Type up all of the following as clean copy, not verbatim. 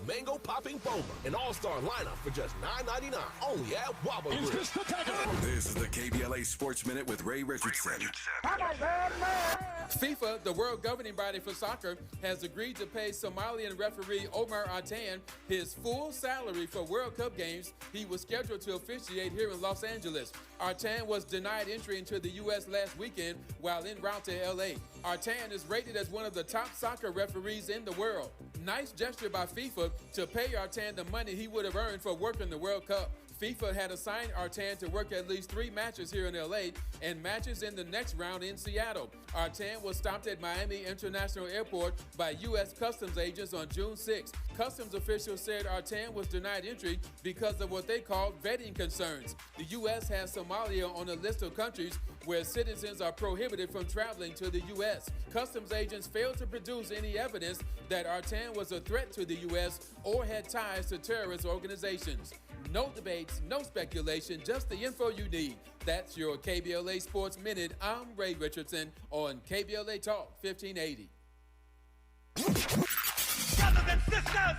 Mango Popping Boba. An all-star lineup for just $9.99. Only at Wobble Grill. This is the KBLA Sports Minute with Ray Richardson. FIFA, the world governing body for soccer, has agreed to pay Somalian referee Omar Atan his full salary for World Cup games he was scheduled to officiate here in Los Angeles. Atan was denied entry into the U.S. last weekend while en route to L.A. Atan is rated as one of the top soccer referees in the world. Nice gesture by FIFA to pay Atan the money he would have earned for working the World Cup. FIFA had assigned Atan to work at least 3 matches here in L.A. and matches in the next round in Seattle. Atan was stopped at Miami International Airport by U.S. Customs agents on June 6. Customs officials said Atan was denied entry because of what they called vetting concerns. The U.S. has Somalia on a list of countries where citizens are prohibited from traveling to the U.S. Customs agents failed to produce any evidence that Atan was a threat to the U.S. or had ties to terrorist organizations. No debates, no speculation, just the info you need. That's your KBLA Sports Minute. I'm Ray Richardson on KBLA Talk 1580.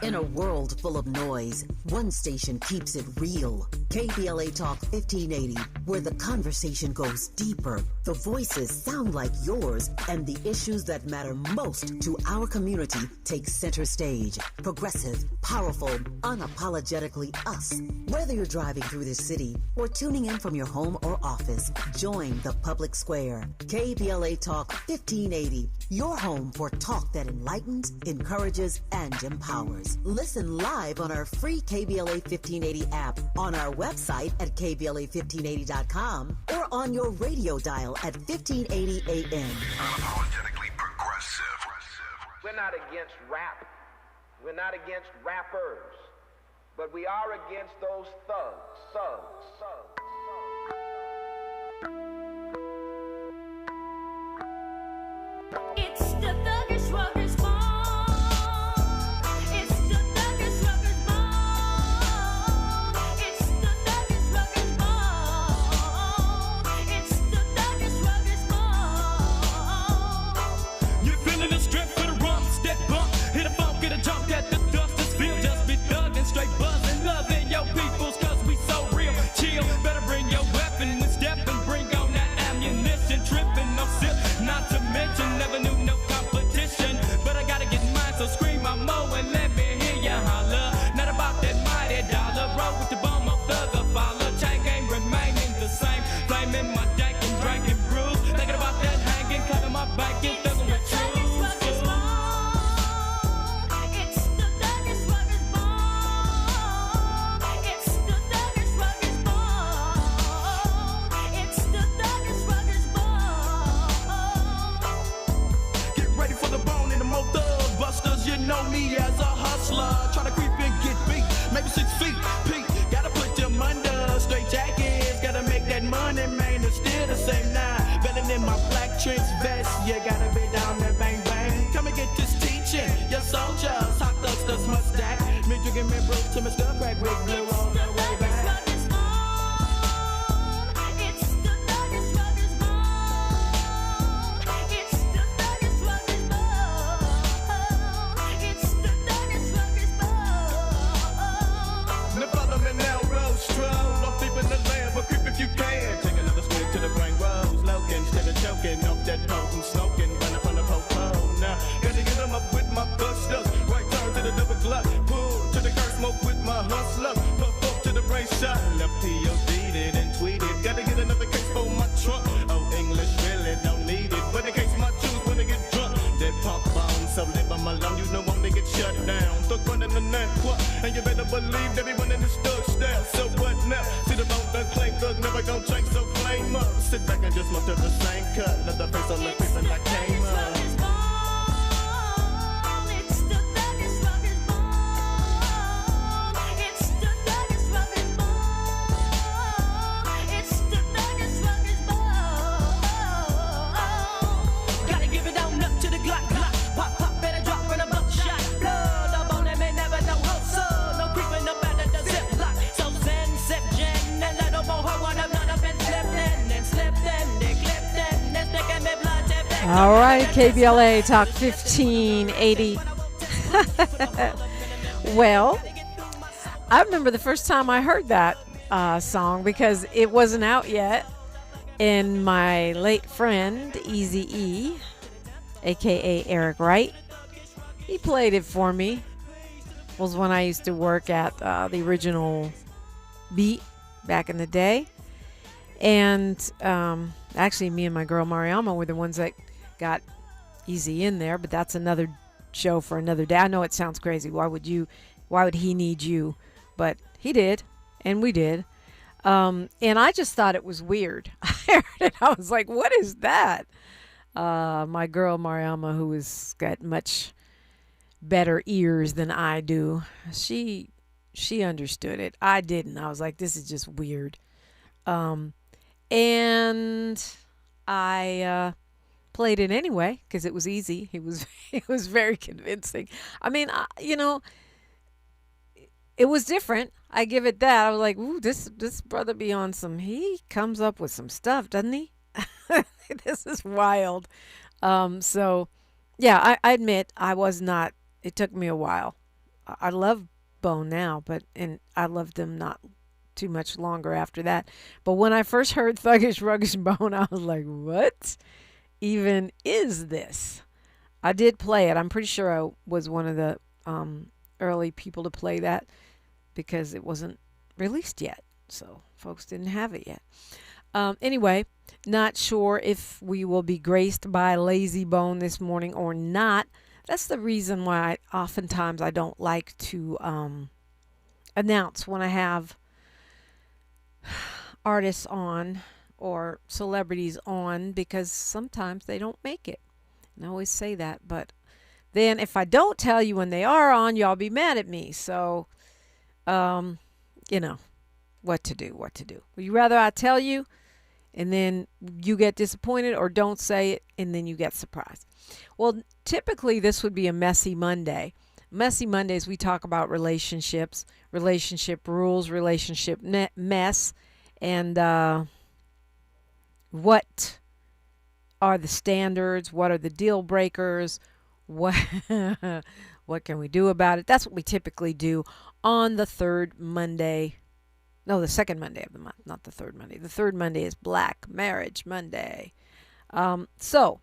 In a world full of noise, one station keeps it real. KBLA Talk 1580, where the conversation goes deeper, the voices sound like yours, and the issues that matter most to our community take center stage. Progressive, powerful, unapologetically us. Whether you're driving through this city or tuning in from your home or office, join the public square. KBLA Talk 1580, your home for talk that enlightens, encourages, and empowers. Listen live on our free KBLA 1580 app, on our website at KBLA1580.com, or on your radio dial at 1580 AM. Unapologetically progressive. We're not against rap. We're not against rappers. But we are against those thugs. It's the thuggish ruggers ball. It's the thuggish ruggers ball. It's the thuggish ruggers ball. It's the thuggish ruggers ball. You're feeling the strength for the rum, step bump, hit a funk, get a jump at the dust. This feel just be thugging, straight buzzing, loving your peoples, cause we so real. Chill, better bring your weapon and step and bring on that ammunition. Tripping, no sip, not to mention, never knew no competition. But I gotta get mine, so scream my mo and let me hear ya holler. Not about that mighty dollar, roll with the bum of thugger follow. Chain game remaining the same, flaming my dank and drinking brews. Thinking about that hanging, clapping my back and thugging with truth. You know me as a hustler, try to creep and get beat, maybe 6 feet, Pete, gotta put them under, straight jackets, gotta make that money, man, it's still the same now, better than my black trench vest, you gotta be down there, bang, bang, come and get this teaching, your soldiers, hot thugs, that's my stack, me drinking me brew to my skull crack, big blue all the way back. If you can, take another swig to the brain rose, loking, instead of choking off that potent smoking, run up on the popo. Now, gotta get them up with my busters, right turn to the double glut, pull to the curse, smoke with my hustlers, puff up to the brain shot, left POD'd it and tweeted, gotta get another case for my trunk, oh, English really don't need it, but in case my shoes when they get drunk, that pump bomb, so live on my lung, you know I'm gonna get shut down, thug running the neck, and you better believe everyone in the thug style, so what now, see the bone that claim thug never gon' change, so flame up, sit back and just muster the same cut, let the face on the face and I came up. All right, KBLA Talk 1580. Well, I remember the first time I heard that song because it wasn't out yet. And my late friend, Eazy-E, a.k.a. Eric Wright, he played it for me. It was when I used to work at the original Beat back in the day. And actually, me and my girl Mariama were the ones that got Easy in there, but that's another show for another day. I know it sounds crazy. Why would he need you? But he did, and we did. And I just thought it was weird. I heard it. I was like, what is that? My girl Mariama, who has got much better ears than I do, she understood it. I didn't. I was like, this is just weird. And I played it anyway because it was easy. It was very convincing. I mean, it was different. I give it that. I was like, ooh, this brother be on some. He comes up with some stuff, doesn't he? This is wild. So, yeah, I admit I was not. It took me a while. I love Bone now, and I loved them not too much longer after that. But when I first heard Thuggish Ruggish Bone, I was like, what even is this? I did play it. I'm pretty sure I was one of the early people to play that because it wasn't released yet. So folks didn't have it yet. Anyway, not sure if we will be graced by Lazy Bone this morning or not. That's the reason why oftentimes I don't like to announce when I have artists on or celebrities on, because sometimes they don't make it. And I always say that, but then if I don't tell you when they are on, y'all be mad at me. So, what to do. Would you rather I tell you and then you get disappointed, or don't say it and then you get surprised? Well, typically this would be a messy Monday. Messy Mondays, we talk about relationships, relationship rules, relationship mess, and what are the standards? What are the deal breakers? What can we do about it? That's what we typically do on the third Monday. No, the second Monday of the month, not the third Monday. The third Monday is Black Marriage Monday. So,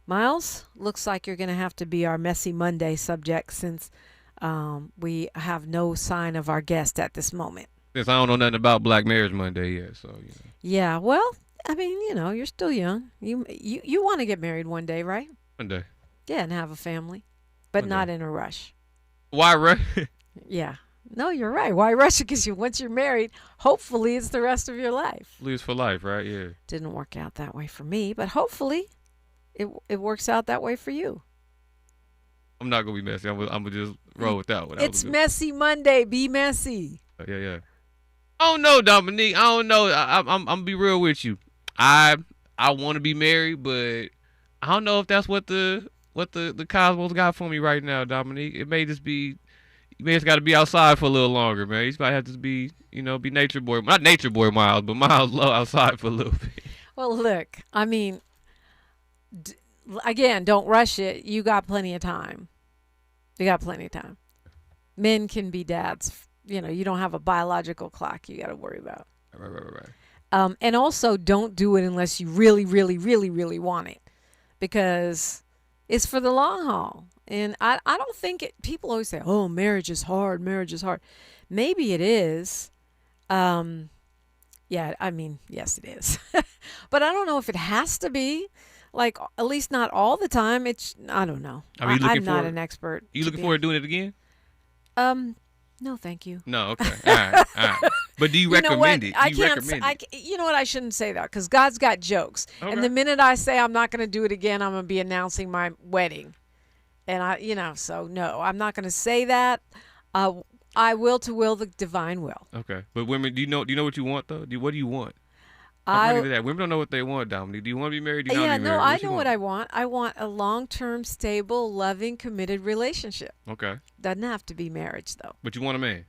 Miles, looks like you're going to have to be our Messy Monday subject since we have no sign of our guest at this moment. Since I don't know nothing about Black Marriage Monday yet, so Yeah, well, I mean, you're still young. You want to get married one day, right? One day. Yeah, and have a family, but not in a rush. Why rush? Yeah. No, you're right. Why rush it? Because once you're married, hopefully it's the rest of your life. Lives for life, right? Yeah. Didn't work out that way for me, but hopefully it works out that way for you. I'm not going to be messy. I'm going to just roll with that one. It's Messy Monday. Be messy. Yeah. I don't know, Dominique. I don't know. I'm going to be real with you. I want to be married, but I don't know if that's what the cosmos got for me right now, Dominique. It may just be, you may just got to be outside for a little longer, man. You just might have to be nature boy. Not nature boy Miles, but Miles low outside for a little bit. Well, look, I mean, again, don't rush it. You got plenty of time. Men can be dads. You don't have a biological clock you got to worry about. Right. And also, don't do it unless you really, really, really, really want it, because it's for the long haul. And I don't think people always say, oh, marriage is hard. Maybe it is. Yeah, I mean, yes, it is. But I don't know if it has to be. Like, at least not all the time. I don't know. I'm not an expert. You looking forward to doing it again? No, thank you. No, okay. All right. But do you recommend it? You know what? I shouldn't say that because God's got jokes. Okay. And the minute I say I'm not going to do it again, I'm going to be announcing my wedding. And so no, I'm not going to say that. I will to will the divine will. Okay. But women, do you know what you want though? What do you want? Women don't know what they want, Dominique. Do you want to be married? Do you not want to be married? I know what I want. I want a long-term, stable, loving, committed relationship. Okay. Doesn't have to be marriage, though. But you want a man?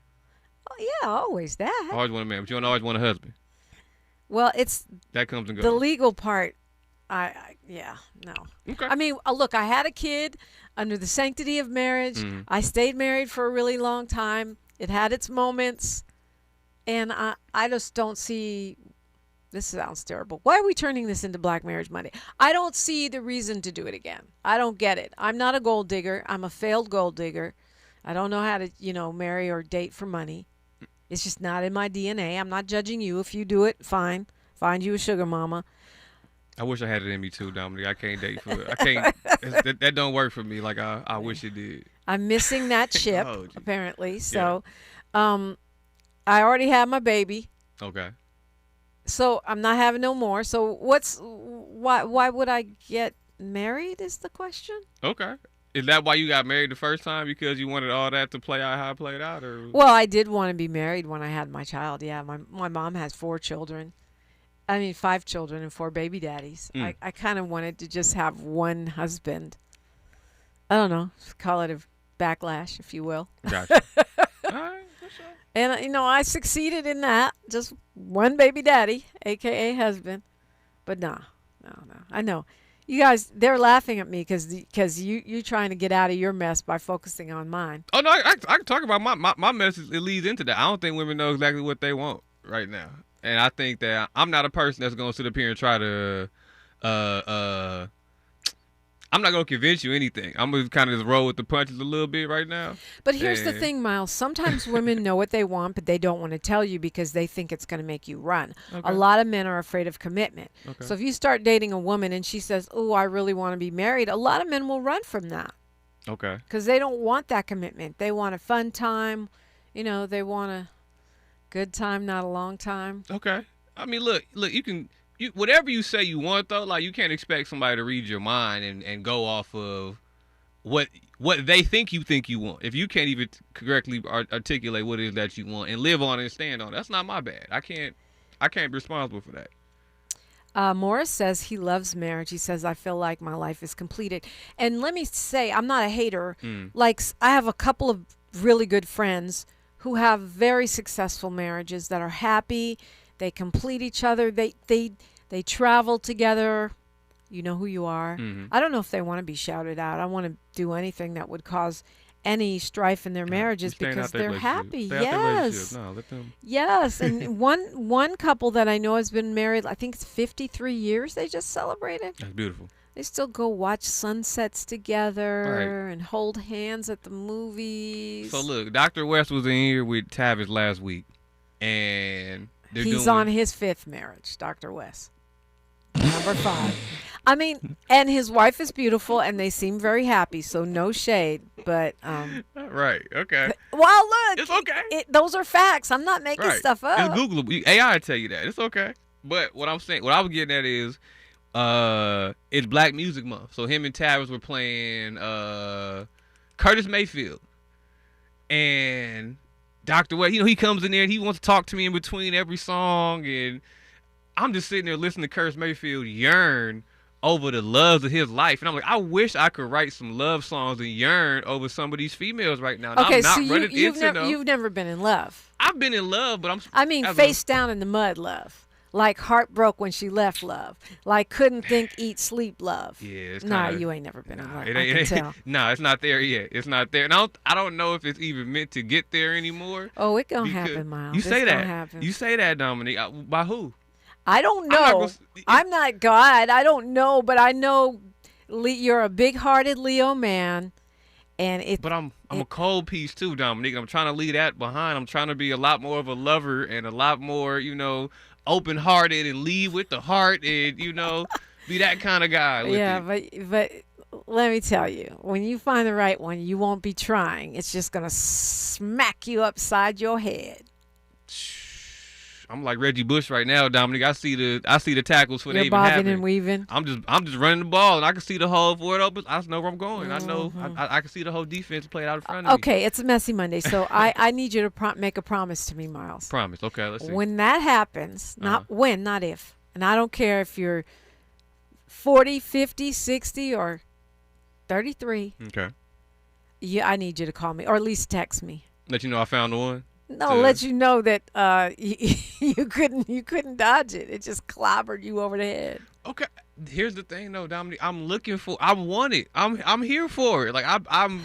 Oh, yeah, always that. I always want a man, but you don't always want a husband. Well, that comes and goes. The legal part. Yeah, no. Okay. I mean, look, I had a kid under the sanctity of marriage. I stayed married for a really long time. It had its moments, and I just don't see. This sounds terrible. Why are we turning this into Black Marriage Monday? I don't see the reason to do it again. I don't get it. I'm not a gold digger. I'm a failed gold digger. I don't know how to, marry or date for money. It's just not in my DNA. I'm not judging you. If you do it, fine. Find you a sugar mama. I wish I had it in me too, Dominique. I can't date for it. I can't. That don't work for me like I wish it did. I'm missing that chip, apparently. So, I already had my baby. Okay. So I'm not having no more. So why would I get married is the question? Okay. Is that why you got married the first time? Because you wanted all that to play out how it played out? Or? Well, I did want to be married when I had my child. Yeah, my mom has 5 children and 4 baby daddies. I kind of wanted to just have one husband. I don't know. Call it a backlash, if you will. Gotcha. All right. For sure. And, I succeeded in that. Just one baby daddy, a.k.a. husband. But no. I know. You guys, they're laughing at me because you're trying to get out of your mess by focusing on mine. Oh, no, I can talk about my message. It leads into that. I don't think women know exactly what they want right now. And I think that I'm not a person that's going to sit up here and try to I'm not going to convince you anything. I'm going to kind of just roll with the punches a little bit right now. But here's the thing, Miles. Sometimes women know what they want, but they don't want to tell you because they think it's going to make you run. Okay. A lot of men are afraid of commitment. Okay. So if you start dating a woman and she says, oh, I really want to be married, a lot of men will run from that. Okay. Because they don't want that commitment. They want a fun time. They want a good time, not a long time. Okay. I mean, look, whatever you say you want, though, like, you can't expect somebody to read your mind and go off of what they think you want. If you can't even correctly articulate what it is that you want and live on it and stand on it, that's not my bad. I can't be responsible for that. Morris says he loves marriage. He says, I feel like my life is completed. And let me say, I'm not a hater. Like, I have a couple of really good friends who have very successful marriages that are happy. They complete each other. They travel together. You know who you are. Mm-hmm. I don't know if they want to be shouted out. I want to do anything that would cause any strife in their marriages because they're happy. Yes. No, let them. Yes. And one couple that I know has been married, I think it's 53 years they just celebrated. That's beautiful. They still go watch sunsets together and hold hands at the movies. So look, Dr. West was in here with Tavis last week, and he's on his 5th marriage, Dr. West. Number 5. I mean, and his wife is beautiful, and they seem very happy, so no shade. But right, okay. Well, look, it's okay. Those are facts. I'm not making stuff up. It's Googleable. AI will tell you that. It's okay. But what I was getting at is, it's Black Music Month, so him and Tavis were playing Curtis Mayfield, and Dr. West, he comes in there and he wants to talk to me in between every song, and I'm just sitting there listening to Curtis Mayfield yearn over the loves of his life, and I'm like, I wish I could write some love songs and yearn over some of these females right now. And okay, I'm not you've never been in love. I've been in love, but face down in the mud love. Like heartbroke when she left love. Like couldn't think, eat, sleep love. Yeah, it's nah, you ain't never been in love. I can tell. No, it's not there yet. It's not there. And I don't know if it's even meant to get there anymore. Oh, it gonna happen, Miles. You say that. You say that, Dominique. By who? I don't know. I'm not God. I don't know, but I know you're a big-hearted Leo man. But I'm a cold piece too, Dominique. I'm trying to leave that behind. I'm trying to be a lot more of a lover and a lot more, open-hearted and lead with the heart and, be that kind of guy. But let me tell you, when you find the right one, you won't be trying. It's just going to smack you upside your head. I'm like Reggie Bush right now, Dominic. I see the tackles for they even happen. Bobbing and weaving. I'm just running the ball, and I can see the hole for it open. I just know where I'm going. I know I can see the whole defense played out in front of me. Okay, it's a messy Monday, so I need you to make a promise to me, Miles. Promise. Okay, let's see. When that happens, not when, not if, and I don't care if you're 40, 50, 60, or 33. Okay. Yeah, I need you to call me, or at least text me. Let you know I found the one. No, let you know that you couldn't dodge it. It just clobbered you over the head. Okay. here's the thing, though, Dominique. I want it. I'm here for it. Like I'm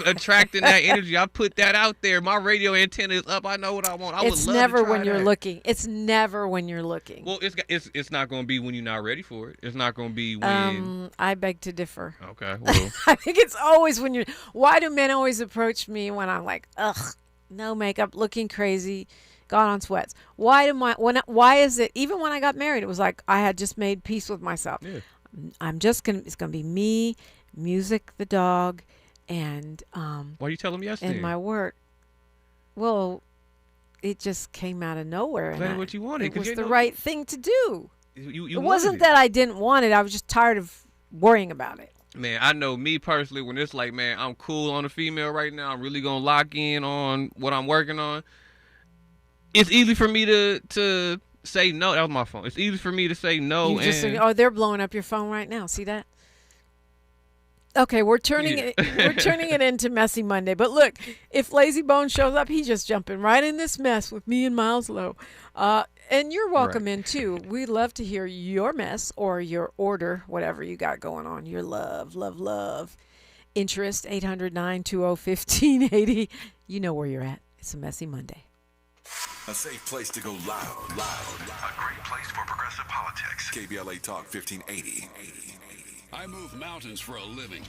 attracting that energy. I put that out there. My radio antenna is up. I know what I want. I would love never to try when you're that. looking. It's never when you're looking. Well, it's not going to be when you're not ready for it. It's not going to be when. I beg to differ. Okay. Well. I think it's always when you're. Why do men always approach me when I'm like, ugh, no makeup, looking crazy, got on sweats? Why is it, even when I got married, it was like I had just made peace with myself. Yeah. It's gonna be me, music, the dog, and Why are you telling me yes then? and my work. Well, it just came out of nowhere. That's what you wanted. It 'cause was you the know- right thing to do. You It wanted wasn't it. that I didn't want it. I was just tired of worrying about it. Man, I know me personally, when it's like, man, I'm cool on a female right now. I'm really going to lock in on what I'm working on. It's easy for me to say no. That was my phone. It's easy for me to say no. You just and think, oh, they're blowing up your phone right now. See that? Okay, we're turning it into Messy Monday. But look, if Lazy Bone shows up, he's just jumping right in this mess with me and Miles Lowe. And you're welcome in too. We'd love to hear your mess or your order, whatever you got going on. Your love. Interest 800-920-1580. You know where you're at. It's a Messy Monday. A safe place to go loud. A great place for progressive politics. KBLA Talk 1580. I move mountains for a living.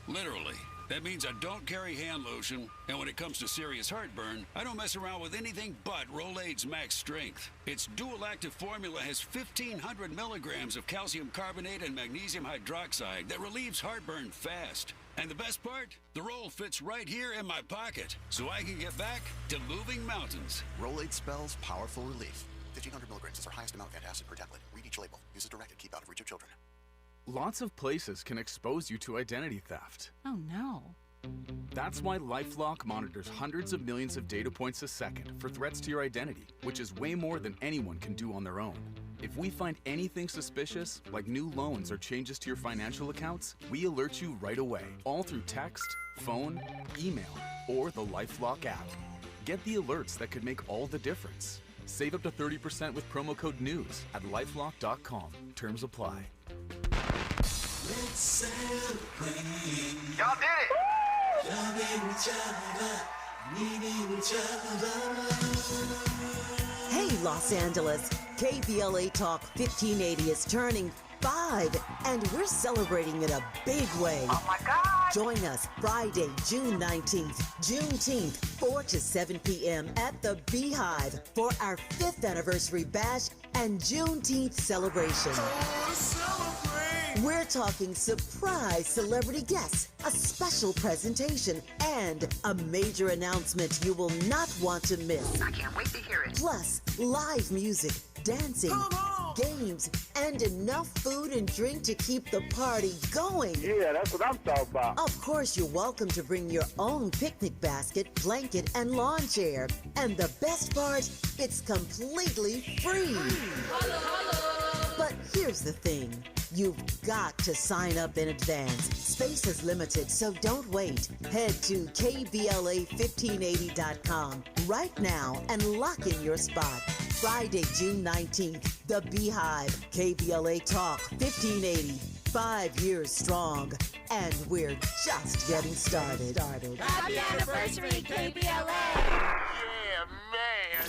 Literally. That means I don't carry hand lotion, and when it comes to serious heartburn, I don't mess around with anything but Rolaids Max Strength. Its dual-active formula has 1,500 milligrams of calcium carbonate and magnesium hydroxide that relieves heartburn fast. And the best part? The roll fits right here in my pocket, so I can get back to moving mountains. Rolaids spells powerful relief. 1,500 milligrams is our highest amount of antacid per tablet. Read each label. Use as directed. Keep out of reach of children. Lots of places can expose you to identity theft. Oh no. That's why LifeLock monitors hundreds of millions of data points a second for threats to your identity, which is way more than anyone can do on their own. If we find anything suspicious, like new loans or changes to your financial accounts, we alert you right away, all through text, phone, email, or the LifeLock app. Get the alerts that could make all the difference. Save up to 30% with promo code NEWS at lifelock.com. Terms apply. Let's celebrate. Y'all did it! Loving each other, needing each other. Hey, Los Angeles. KBLA Talk 1580 is turning 5, and we're celebrating in a big way. Oh my God! Join us Friday, June 19th, Juneteenth, 4 to 7 p.m. at the Beehive for our 5th anniversary bash and Juneteenth celebration. We're talking surprise celebrity guests, a special presentation, and a major announcement you will not want to miss. I can't wait to hear it. Plus, live music, dancing, games, and enough food and drink to keep the party going. Yeah, that's what I'm talking about. Of course, you're welcome to bring your own picnic basket, blanket, and lawn chair. And the best part, it's completely free. But here's the thing. You've got to sign up in advance. Space is limited, so don't wait. Head to KBLA1580.com right now and lock in your spot. Friday, June 19th, The Beehive, KBLA Talk 1580. 5 years strong, and we're just getting started. Happy anniversary, KBLA! Yeah, man.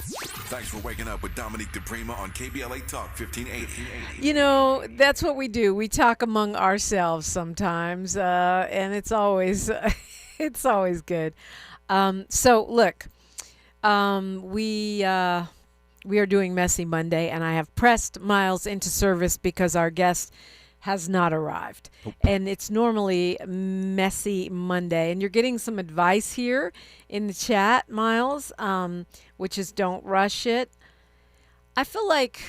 Thanks for waking up with Dominique DePrima on KBLA Talk 1580. You know, that's what we do. We talk among ourselves sometimes, and it's always it's always good. So look, we are doing Messy Monday, and I have pressed Miles into service because our guest has not arrived. And it's normally Messy Monday. And you're getting some advice here in the chat, Miles, which is don't rush it. I feel like...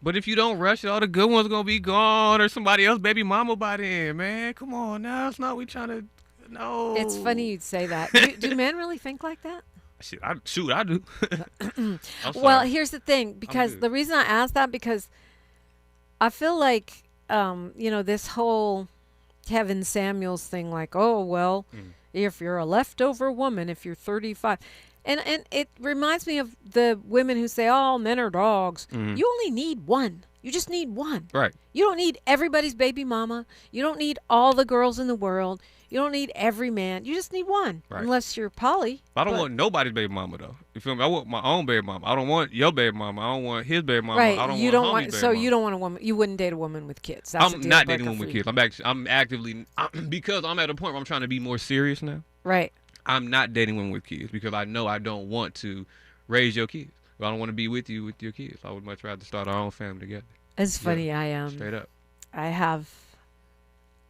But if you don't rush it, all the good ones going to be gone or somebody else baby mama by then, man. Come on now. It's not we trying to... No. It's funny you'd say that. Do men really think like that? I do. Well, here's the thing. Because the reason I asked that, because I feel like... this whole Kevin Samuels thing, like, oh, well, if you're a leftover woman, if you're 35. And it reminds me of the women who say, oh, men are dogs. You only need one. You just need one. Right. You don't need everybody's baby mama. You don't need all the girls in the world. You don't need every man. You just need one. Right. Unless you're poly. I don't want nobody's baby mama though. You feel me? I want my own baby mama. I don't want your baby mama. I don't want his baby mama. Right. I don't you want don't homie's want. baby So mama. you don't want a woman. You wouldn't date a woman with kids. That's a I'm deal not breaker dating a woman for with you. kids. I'm actively because I'm at a point where I'm trying to be more serious now. Right. I'm not dating women with kids because I know I don't want to raise your kids. I don't want to be with you with your kids. I would much rather start our own family together. It's funny. Straight up. I have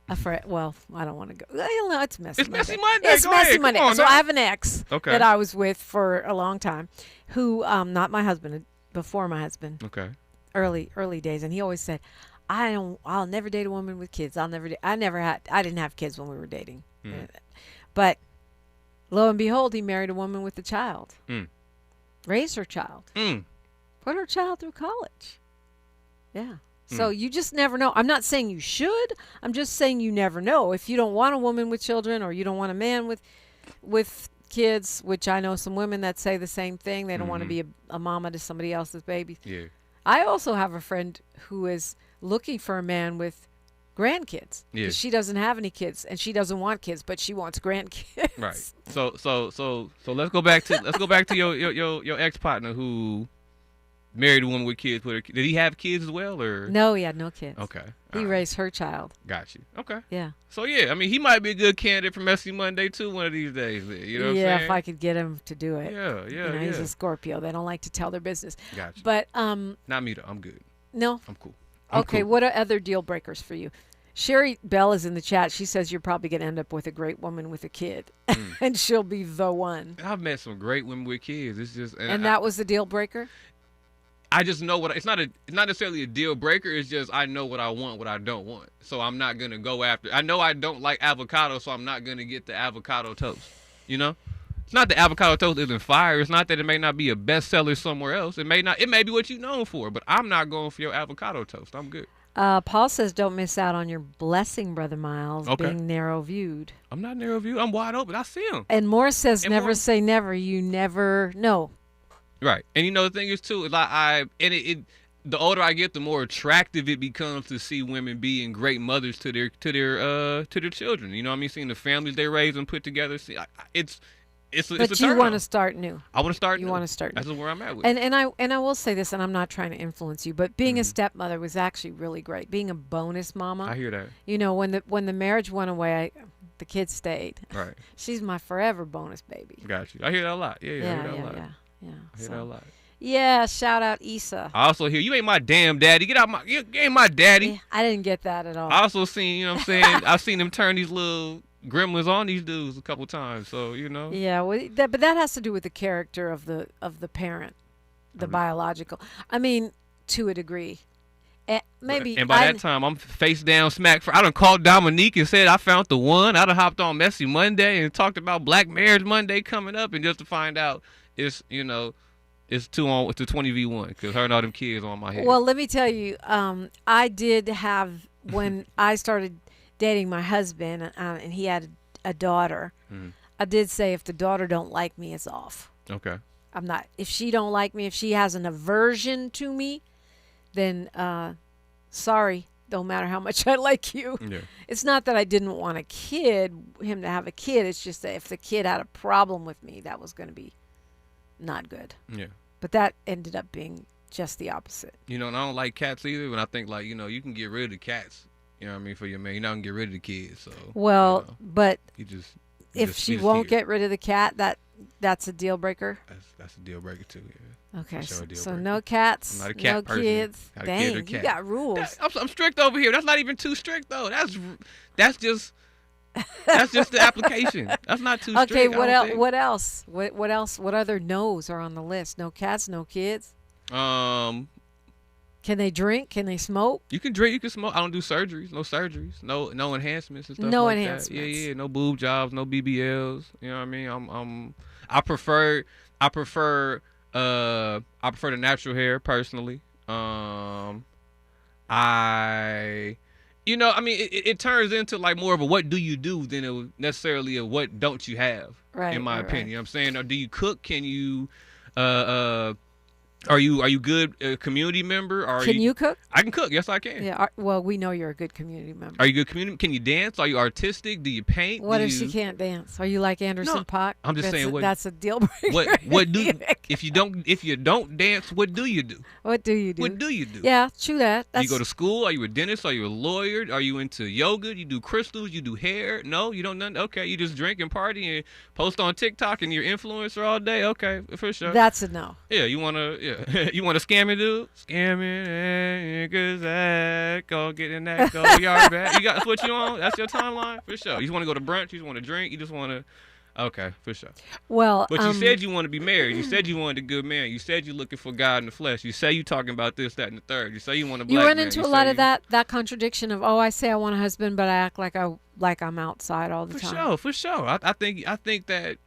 a friend. Well, I don't want to go. No, it's messy. It's Monday. Messy Monday. It's Go messy ahead. Monday. Come on So now. I have an ex Okay. that I was with for a long time, who not my husband, before my husband. Okay. Early days, and he always said, I'll never date a woman with kids. I didn't have kids when we were dating. But lo and behold, he married a woman with a child. Raised her child. Put her child through college. Yeah. So you just never know. I'm not saying you should. I'm just saying you never know. If you don't want a woman with children, or you don't want a man with kids, which I know some women that say the same thing. They don't want to be a mama to somebody else's babies. Yeah. I also have a friend who is looking for a man with grandkids. Yeah. She doesn't have any kids, and she doesn't want kids, but she wants grandkids. Right. So let's go back to your ex partner who married a woman with kids. Did he have kids as well, or No, he had no kids. Okay. He raised her child. Got you. Okay. Yeah. So yeah, I mean, he might be a good candidate for Messy Monday too one of these days. You know what I'm Yeah, saying? if I could get him to do it. Yeah. You know, he's a Scorpio. They don't like to tell their business. Gotcha. But not me though. I'm good. No. I'm cool. Okay. Cool. What are other deal breakers for you? Sherry Bell is in the chat. She says you're probably going to end up with a great woman with a kid, and she'll be the one. I've met some great women with kids. It's just And that was the deal breaker? I just know it's not necessarily a deal breaker. It's just I know what I want, what I don't want. So I'm not gonna go after. I know I don't like avocado, so I'm not gonna get the avocado toast. You know, it's not the avocado toast isn't fire. It's not that it may not be a bestseller somewhere else. It may not. It may be what you're known for, but I'm not going for your avocado toast. I'm good. Paul says don't miss out on your blessing, Brother Miles, Okay. being narrow-viewed. I'm not narrow viewed. I'm wide open. I see him. And Morris says And never Morris- say never. You never know. Right. And you know the thing is too, is like the older I get, the more attractive it becomes to see women being great mothers to their children. You know what I mean? Seeing the families they raise and put together. See, it's a But you turn want on. to start new. I want to start. You new. want to start new. That's where I'm at with. And I will say this, and I'm not trying to influence you, but being a stepmother was actually really great. Being a bonus mama. I hear that. You know, when the marriage went away, the kids stayed. Right. She's my forever bonus baby. Got you. I hear that a lot. Yeah. I hear that a lot. Yeah. I hear that a lot. Yeah, shout out Issa. I also hear you ain't my damn daddy. You ain't my daddy. Yeah, I didn't get that at all. I also seen, you know what I'm saying? I've seen them turn these little gremlins on these dudes a couple times. So, you know. Yeah, well, but that has to do with the character of the parent, the biological. I mean, to a degree. Maybe. And by that time, I'm face down smack. I done called Dominique and said I found the one. I done hopped on Messy Monday and talked about Black Marriage Monday coming up, and just to find out it's 20v1 because her and all them kids on my head. Well, let me tell you, I did have, when I started dating my husband and he had a daughter, I did say if the daughter don't like me, it's off. Okay. I'm not. If she don't like me, if she has an aversion to me, then sorry. Don't matter how much I like you. Yeah. It's not that I didn't want him to have a kid. It's just that if the kid had a problem with me, that was going to be not good. Yeah. But that ended up being just the opposite. You know, and I don't like cats either. But I think you can get rid of the cats. You know what I mean, for your man. You're not gonna get rid of the kids. So. Well, but if she won't here. get rid of the cat, that's a deal breaker. That's a deal breaker too. Yeah. Okay, Sure, a deal so breaker. no cats, I'm not a cat no person. kids. Not a kid or Dang, you cat. got rules. I'm strict over here. That's not even too strict though. That's just the application. That's not too strict. Okay, what I else? don't What else? What else? What other no's are on the list? No cats, no kids. think. Can they drink? Can they smoke? You can drink. You can smoke. I don't do surgeries. No surgeries. No enhancants and stuff. No like enhancements. That. Yeah. No boob jobs. No BBLs. You know what I mean? I prefer the natural hair personally. It turns into like more of a what do you do than necessarily a what don't you have. Right, in my right, opinion. right. You know what I'm saying, or do you cook? Can you Are you good community member? Can you cook? I can cook. Yes, I can. Yeah. Well, we know you're a good community member. Are you good community? Can you dance? Are you artistic? Do you paint? What if she can't dance? Are you like Anderson .Paak? I'm just saying. That's a deal breaker. What do if you don't dance? What do you do? What do you do? What do you do? Yeah, true that. You go to school? Are you a dentist? Are you a lawyer? Are you into yoga? You do crystals? You do hair? No, you don't. None. Okay, you just drink and party and post on TikTok and you're influencer all day. Okay, for sure. That's a no. Yeah, you wanna you wanna scam me, dude? Scamming, cause I go get in that go yard back. That's what you want? That's your timeline? For sure. You just wanna go to brunch, you just wanna drink, you just wanna okay, for sure. Well, but you said you want to be married. You said you wanted a good man. You said you're looking for God in the flesh. You say you talking about this, that, and the third. You say you want a black man. You run into a lot of that contradiction of, I say I want a husband, but I act like I'm outside all the time. For sure. I think that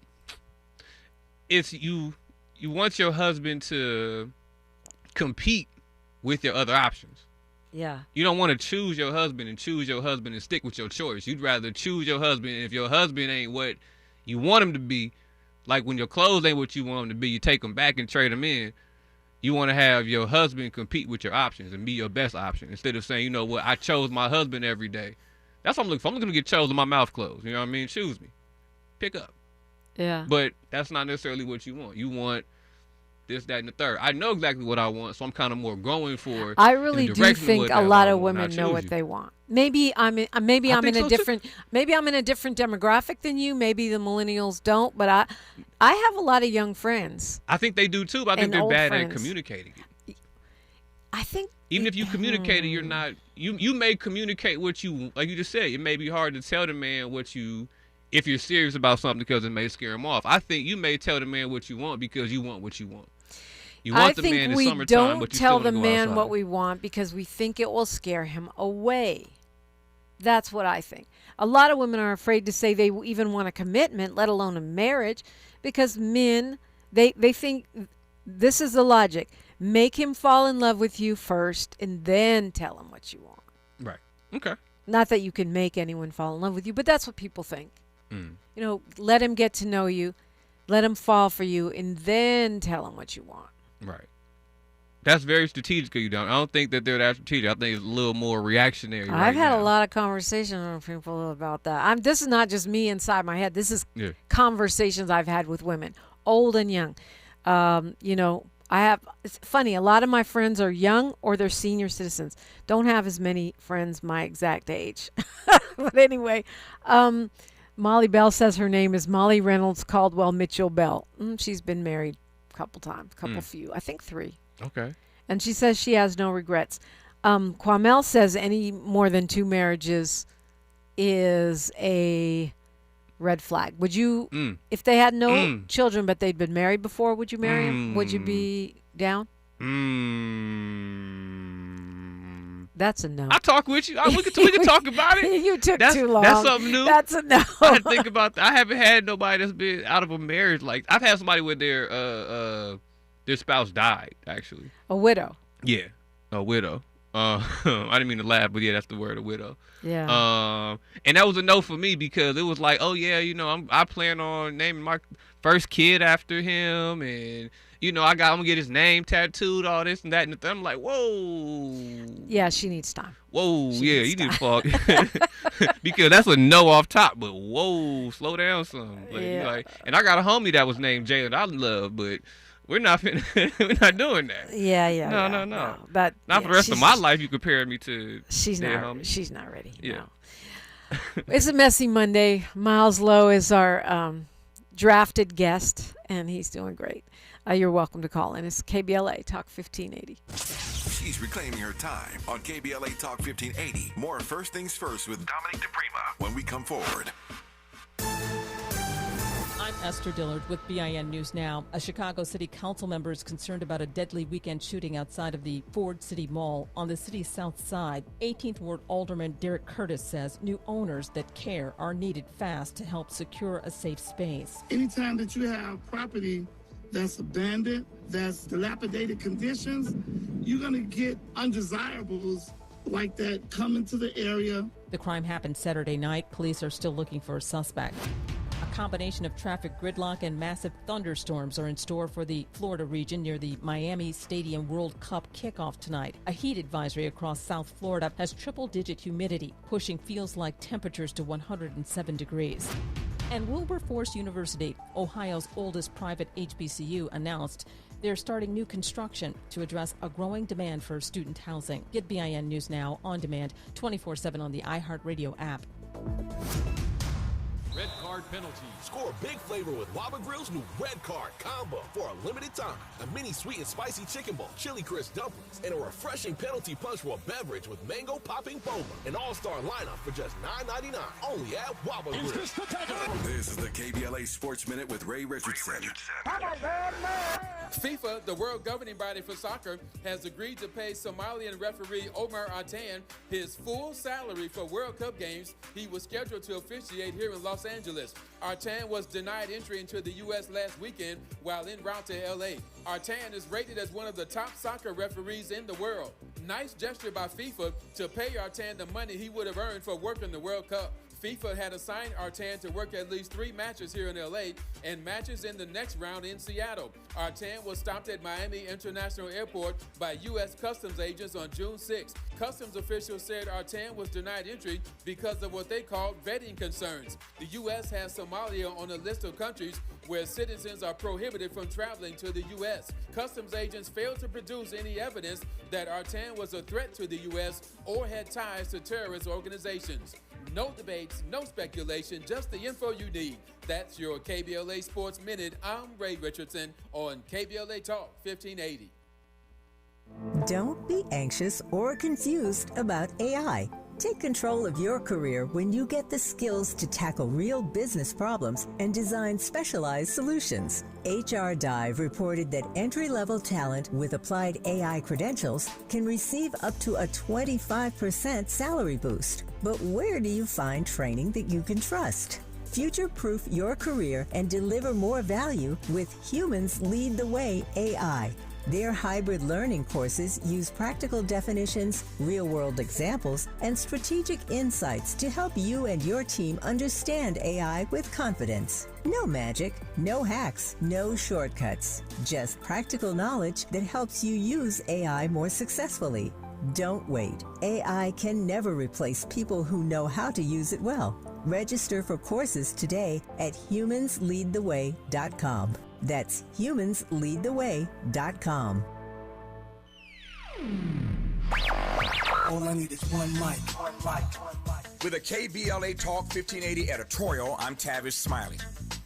it's you want your husband to compete with your other options. Yeah. You don't want to choose your husband and stick with your choice. You'd rather choose your husband, and if your husband ain't what you want him to be, like when your clothes ain't what you want him to be, you take them back and trade them in. You want to have your husband compete with your options and be your best option instead of saying, you know what, I chose my husband every day. That's what I'm looking for. I'm looking to get chosen, my mouth closed. You know what I mean? Choose me. Pick up. Yeah. But that's not necessarily what you want. You want this, that, and the third. I know exactly what I want, so I'm kind of more going for. I really do think a lot of women know what they want. Maybe I'm in a different demographic than you. Maybe the millennials don't, but I have a lot of young friends. I think they do too, but I think they're bad at communicating it. I think even if you communicate it, you're not. You may communicate what you, like you just said. It may be hard to tell the man what you, if you're serious about something, because it may scare him off. I think you may tell the man what you want because you want what you want. You want the man in summertime, don't but you tell still the wanna go man outside. what we want because we think it will scare him away. That's what I think. A lot of women are afraid to say they even want a commitment, let alone a marriage, because men, they think this is the logic. Make him fall in love with you first and then tell him what you want. Right. Okay. Not that you can make anyone fall in love with you, but that's what people think. Mm. You know, let him get to know you, let him fall for you, and then tell him what you want. Right. That's very strategic of you, Don. I don't think that they're that strategic. I think it's a little more reactionary. I've had a lot of conversations with people about that. This is not just me inside my head. This is conversations I've had with women, old and young. You know, it's funny, a lot of my friends are young or they're senior citizens. Don't have as many friends my exact age. But anyway, Molly Bell says her name is Molly Reynolds Caldwell Mitchell Bell. She's been married a couple times, few, I think 3. Okay. And she says she has no regrets. Kwamel says any more than 2 marriages is a red flag. Would you, if they had no children but they'd been married before, would you marry him? Would you be down? That's a no. I'll talk with you. We can talk about it. You took too long. That's something new. That's a no. I had to think about that. I haven't had nobody that's been out of a marriage. Like, I've had somebody with their spouse died, actually. A widow. Yeah, a widow. I didn't mean to laugh, but yeah, that's the word, a widow. Yeah. And that was a no for me because it was like, oh yeah, you know, I plan on naming my first kid after him, and you know, I'm gonna get his name tattooed, all this and that, and I'm like, whoa. Yeah, she needs time. Whoa, you need to fuck because that's a no off top. But whoa, slow down some. Like, and I got a homie that was named Jay that I love, but we're not doing that. Yeah. No. But not for the rest of my life. You compare me to. She's not. Homie. She's not ready. Yeah. No. It's a messy Monday. Miles Lowe is our drafted guest, and he's doing great. You're welcome to call in. It's KBLA Talk 1580. She's reclaiming her time on KBLA Talk 1580. More First Things First with Dominique DePrima when we come forward. I'm Esther Dillard with BIN News Now. A Chicago City Council member is concerned about a deadly weekend shooting outside of the Ford City Mall on the city's south side. 18th Ward Alderman Derek Curtis says new owners that care are needed fast to help secure a safe space. Anytime that you have property that's abandoned, that's dilapidated conditions, you're going to get undesirables like that come into the area. The crime happened Saturday night. Police are still looking for a suspect. A combination of traffic gridlock and massive thunderstorms are in store for the Florida region near the Miami Stadium World Cup kickoff tonight. A heat advisory across South Florida has triple-digit humidity, pushing feels-like temperatures to 107 degrees. And Wilberforce University, Ohio's oldest private HBCU, announced they're starting new construction to address a growing demand for student housing. Get BIN News Now on demand 24/7 on the iHeartRadio app. Red card penalty. Score big flavor with Waba Grill's new red card combo for a limited time. A mini sweet and spicy chicken bowl, chili crisp dumplings, and a refreshing penalty punch for a beverage with mango popping boba. An all-star lineup for just $9.99. Only at Waba Grill. This is the KBLA Sports Minute with Ray Richardson. FIFA, the world governing body for soccer, has agreed to pay Somalian referee Omar Atan his full salary for World Cup games he was scheduled to officiate here in Los Angeles. Artan was denied entry into the U.S. last weekend while en route to L.A. Artan is rated as one of the top soccer referees in the world. Nice gesture by FIFA to pay Artan the money he would have earned for working the World Cup. FIFA had assigned Artan to work at least 3 matches here in L.A. and matches in the next round in Seattle. Artan was stopped at Miami International Airport by U.S. Customs agents on June 6. Customs officials said Artan was denied entry because of what they called vetting concerns. The U.S. has Somalia on a list of countries where citizens are prohibited from traveling to the U.S. Customs agents failed to produce any evidence that Artan was a threat to the U.S. or had ties to terrorist organizations. No debates, no speculation, just the info you need. That's your KBLA Sports Minute. I'm Ray Richardson on KBLA Talk 1580. Don't be anxious or confused about AI. Take control of your career when you get the skills to tackle real business problems and design specialized solutions. HR Dive reported that entry-level talent with applied AI credentials can receive up to a 25% salary boost. But where do you find training that you can trust? Future-proof your career and deliver more value with Humans Lead the Way AI. Their hybrid learning courses use practical definitions, real-world examples, and strategic insights to help you and your team understand AI with confidence. No magic, no hacks, no shortcuts. Just practical knowledge that helps you use AI more successfully. Don't wait. AI can never replace people who know how to use it well. Register for courses today at humansleadtheway.com. That's humansleadtheway.com. All I need is one mic. With a KBLA Talk 1580 editorial, I'm Tavis Smiley.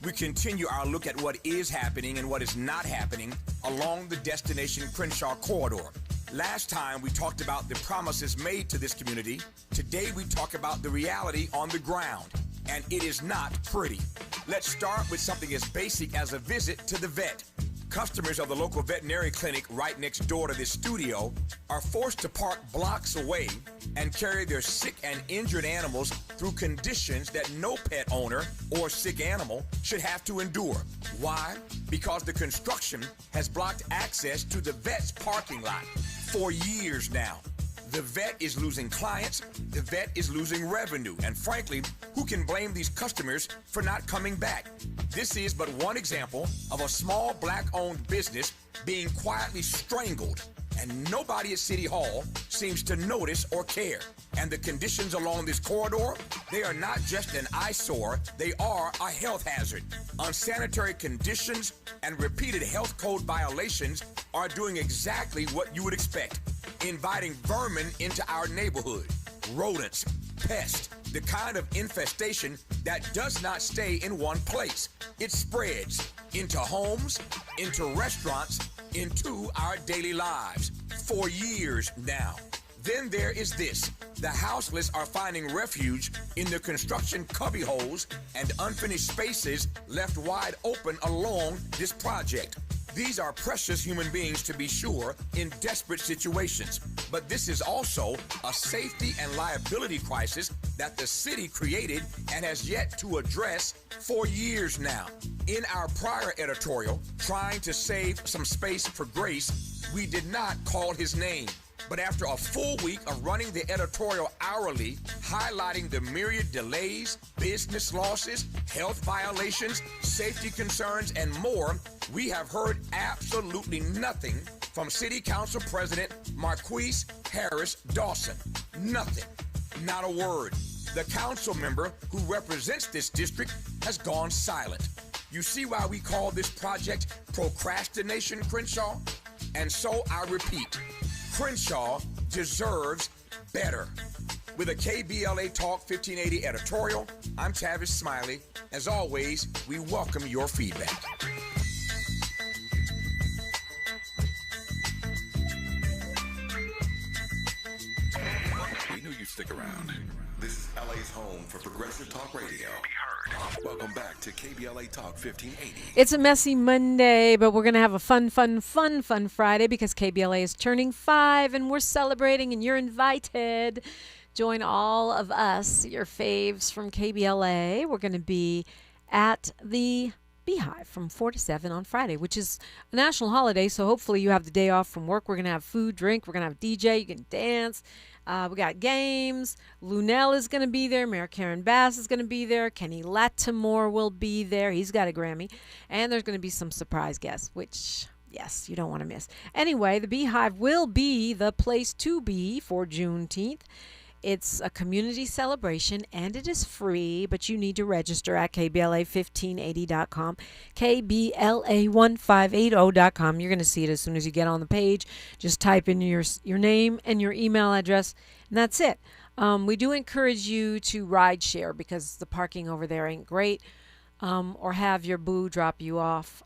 We continue our look at what is happening and what is not happening along the Destination Crenshaw corridor. Last time we talked about the promises made to this community. Today we talk about the reality on the ground, and it is not pretty. Let's start with something as basic as a visit to the vet. Customers of the local veterinary clinic right next door to this studio are forced to park blocks away and carry their sick and injured animals through conditions that no pet owner or sick animal should have to endure. Why? Because the construction has blocked access to the vet's parking lot for years now. The vet is losing clients, the vet is losing revenue, and frankly, who can blame these customers for not coming back? This is but one example of a small black-owned business being quietly strangled, and nobody at City Hall seems to notice or care. And the conditions along this corridor, they are not just an eyesore, they are a health hazard. Unsanitary conditions and repeated health code violations are doing exactly what you would expect, inviting vermin into our neighborhood, rodents, pests, the kind of infestation that does not stay in one place. It spreads into homes, into restaurants, into our daily lives for years now. Then there is this. The houseless are finding refuge in the construction cubbyholes and unfinished spaces left wide open along this project. These are precious human beings, to be sure, in desperate situations. But this is also a safety and liability crisis that the city created and has yet to address for years now. In our prior editorial, trying to save some space for grace, we did not call his name. But after a full week of running the editorial hourly, highlighting the myriad delays, business losses, health violations, safety concerns, and more, we have heard absolutely nothing from City Council President Marquise Harris Dawson. Nothing. Not a word. The council member who represents this district has gone silent. You see why we call this project procrastination, Crenshaw? And so I repeat, Crenshaw deserves better. With a KBLA Talk 1580 editorial, I'm Tavis Smiley. As always, we welcome your feedback. We knew you'd stick around. This is LA's home for Progressive Talk Radio. Be heard. Welcome back to KBLA Talk 1580. It's a messy Monday, but we're going to have a fun Friday because KBLA is turning 5 and we're celebrating and you're invited. Join all of us, your faves from KBLA. We're going to be at the Beehive from 4 to 7 on Friday, which is a national holiday, so hopefully you have the day off from work. We're going to have food, drink. We're going to have DJ. You can dance. We got games. Lunell is going to be there. Mayor Karen Bass is going to be there. Kenny Lattimore will be there. He's got a Grammy. And there's going to be some surprise guests, which, yes, you don't want to miss. Anyway, the Beehive will be the place to be for Juneteenth. It's a community celebration, and it is free, but you need to register at KBLA1580.com, KBLA1580.com. You're going to see it as soon as you get on the page. Just type in your name and your email address, and that's it. We do encourage you to ride share because the parking over there ain't great, or have your boo drop you off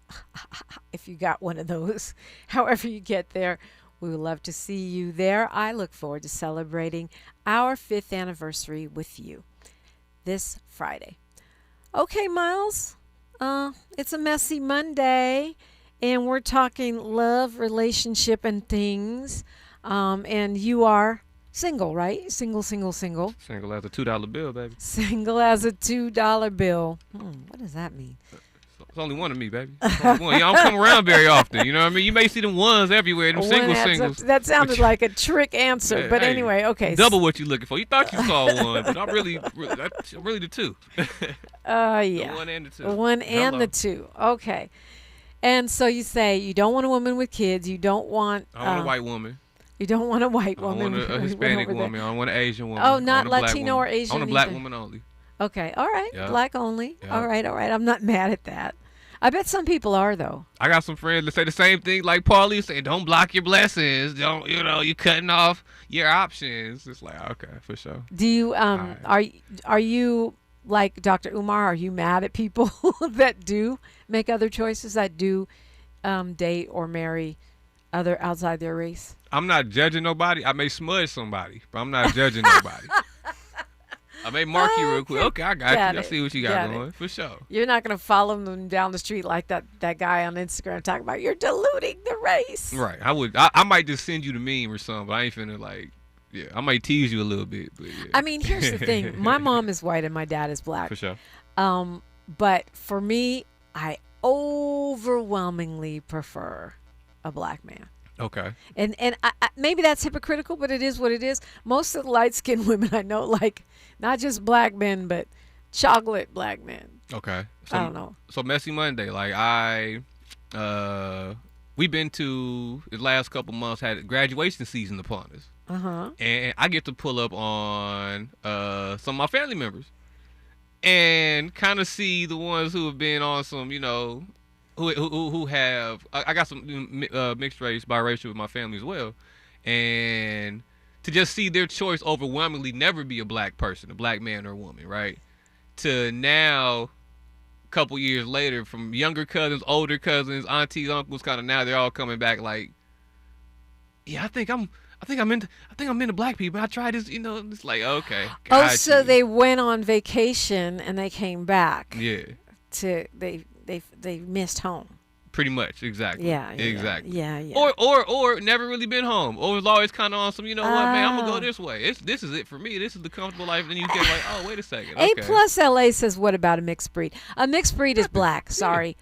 if you got one of those. However you get there. We would love to see you there. I look forward to celebrating our 5th anniversary with you this Friday. Okay, Miles, it's a messy Monday, and we're talking love, relationship, and things. And you are single, right? Single. Single as a $2 bill, baby. Single as a $2 bill. What does that mean? It's only one of me, baby. Only one. Y'all don't come around very often. You know what I mean? You may see them ones everywhere, them singles. That sounded like a trick answer, yeah, but hey, anyway, okay. Double what you're looking for. You thought you saw one, but I'm really the two. Yeah. The one and the two. The one and the two. Okay. And so you say you don't want a woman with kids. You don't want... I want a white woman. You don't want a white woman. I want a Hispanic woman. I don't want an Asian woman. Oh, not Latino or Asian? I want a black woman only. Okay. All right. Yep. Black only. Yep. All right. I'm not mad at that. I bet some people are, though. I got some friends that say the same thing like Paulie saying, don't block your blessings. Don't, you're cutting off your options. It's like, okay, for sure. Do you, right. Are you like Dr. Umar? Are you mad at people that do make other choices, that do date or marry other outside their race? I'm not judging nobody. I may smudge somebody, but I'm not judging nobody. I may mark you real quick. Okay, I got you. I see what you got going. For sure. You're not going to follow them down the street like that guy on Instagram talking about you're diluting the race. Right. I would. I might just send you the meme or something, but I ain't finna I might tease you a little bit. But yeah. I mean, here's the thing. My mom is white and my dad is black. For sure. But for me, I overwhelmingly prefer a black man. Okay. And I, maybe that's hypocritical, but it is what it is. Most of the light-skinned women I know like not just black men, but chocolate black men. Okay. So, I don't know. So Messy Monday, we've been to the last couple months, had graduation season upon us. Uh-huh. And I get to pull up on some of my family members and kind of see the ones who have been on some, who have, I got some mixed race, biracial with my family as well. And to just see their choice overwhelmingly never be a black person, a black man or woman, right? To now, a couple years later, from younger cousins, older cousins, aunties, uncles, kind of now they're all coming back like, yeah, I think I'm into black people. I tried this, it's like, okay. So they went on vacation and they came back. Yeah. They missed home. Pretty much, exactly. Yeah. Exactly. Yeah. Or never really been home. Or was always kind of on some, what, man, I'm going to go this way. This is it for me. This is the comfortable life. And then you get like, oh, wait a second. Okay. A+ LA says, what about a mixed breed? A mixed breed is black, sorry.